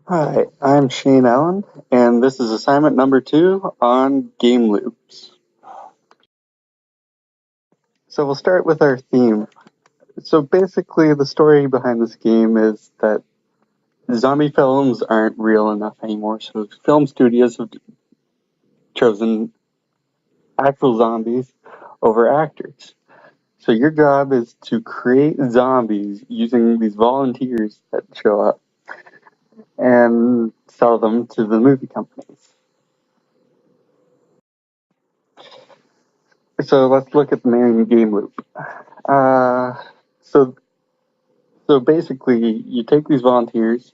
Hi, I'm ShaneAllen, and this is assignment number 2 on game loops. So we'll start with our theme. So basically, the story behind this game is that zombie films aren't real enough anymore, so film studios have chosen actual zombies over actors. So your job is to create zombies using these volunteers that show up and sell them to the movie companies. So let's look at the main game loop. Uh, so so basically, you take these volunteers,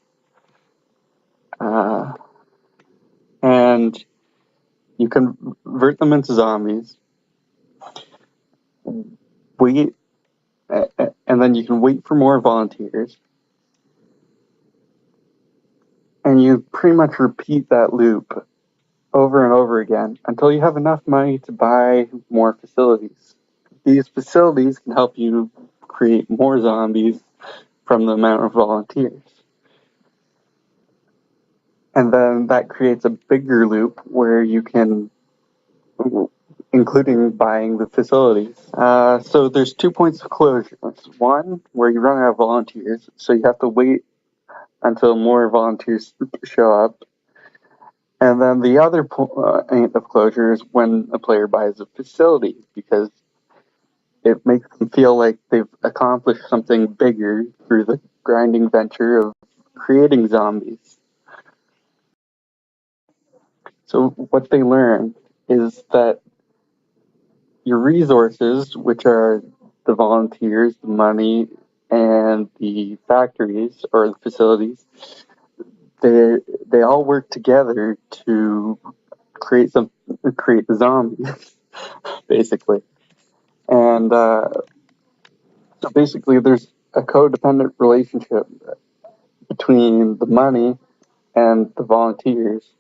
uh, and you convert them into zombies. Wait, and then you can wait for more volunteers, and you pretty much repeat that loop over and over again until you have enough money to buy more facilities. These facilities can help you create more zombies from the amount of volunteers. And then that creates a bigger loop where you can, including buying the facilities. So there's 2 points of closure. One, where you run out of volunteers, so you have to wait until more volunteers show up. And then the other point of closure is when a player buys a facility, because it makes them feel like they've accomplished something bigger through the grinding venture of creating zombies. So what they learn is that your resources, which are the volunteers, the money, and the factories or the facilities, they all work together to create the zombies, basically. And so basically, there's a codependent relationship between the money and the volunteers,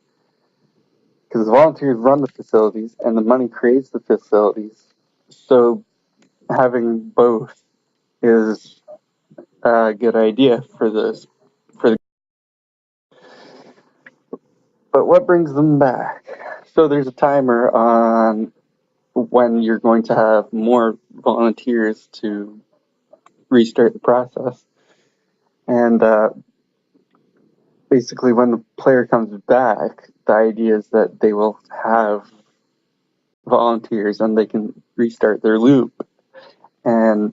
because the volunteers run the facilities and the money creates the facilities. So having both is a good idea for this. But what brings them back? So there's a timer on when you're going to have more volunteers to restart the process. And basically, when the player comes back, the idea is that they will have volunteers and they can restart their loop. And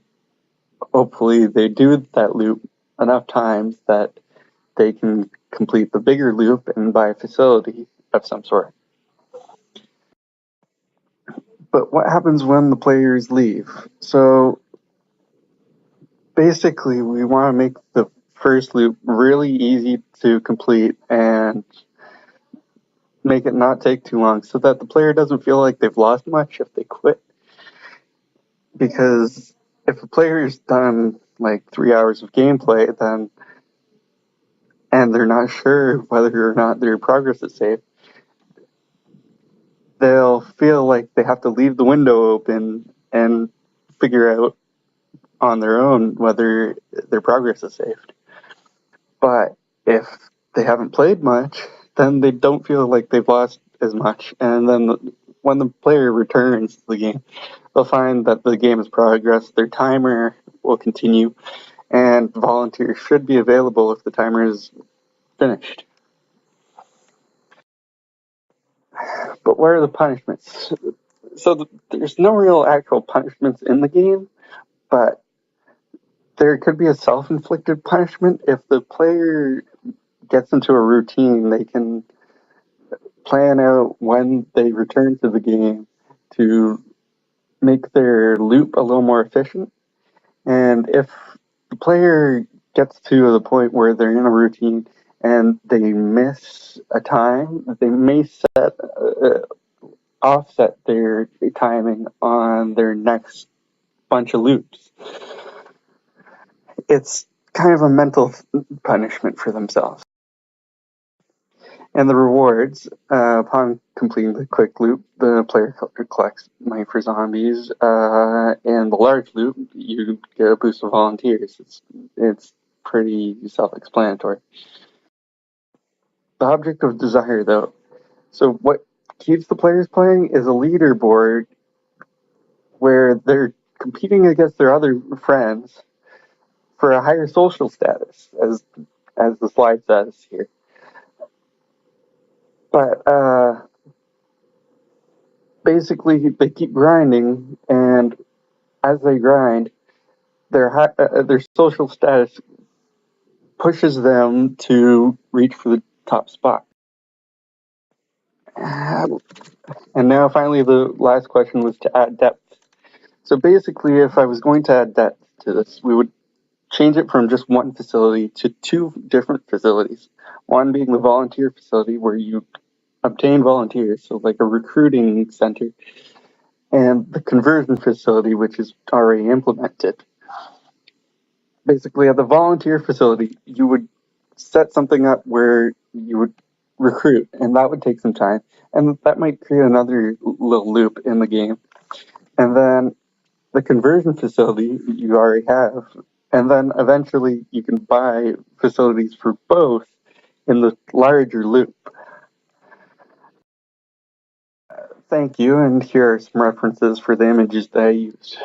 hopefully, they do that loop enough times that they can complete the bigger loop and buy a facility of some sort. But what happens when the players leave? So basically, we want to make the first loop really easy to complete and make it not take too long so that the player doesn't feel like they've lost much if they quit. Because if a player's done like 3 hours of gameplay, then and they're not sure whether or not their progress is safe, they'll feel like they have to leave the window open and figure out on their own whether their progress is saved. But if they haven't played much, then they don't feel like they've lost as much. And then when the player returns to the game, they'll find that the game has progressed, their timer will continue, and volunteers should be available if the timer is finished. But what are the punishments? So there's no real actual punishments in the game, but there could be a self-inflicted punishment. If the player gets into a routine, they can plan out when they return to the game to make their loop a little more efficient. And if the player gets to the point where they're in a routine and they miss a time, they may offset their timing on their next bunch of loops. It's kind of a mental punishment for themselves. And the rewards, upon completing the quick loop, the player collects money for zombies. And the large loop, you get a boost of volunteers. It's pretty self-explanatory. The object of desire, though. So what keeps the players playing is a leaderboard where they're competing against their other friends for a higher social status, as the slide says here. But basically, they keep grinding, and as they grind, their social status pushes them to reach for the top spot. And now, finally, the last question was to add depth. So basically, if I was going to add depth to this, we would change it from just one facility to two different facilities. One being the volunteer facility, where you obtain volunteers, so like a recruiting center, and the conversion facility, which is already implemented. Basically, at the volunteer facility, you would set something up where you would recruit, and that would take some time, and that might create another little loop in the game. And then the conversion facility you already have, and then eventually you can buy facilities for both in the larger loop. Thank you, and here are some references for the images that I used.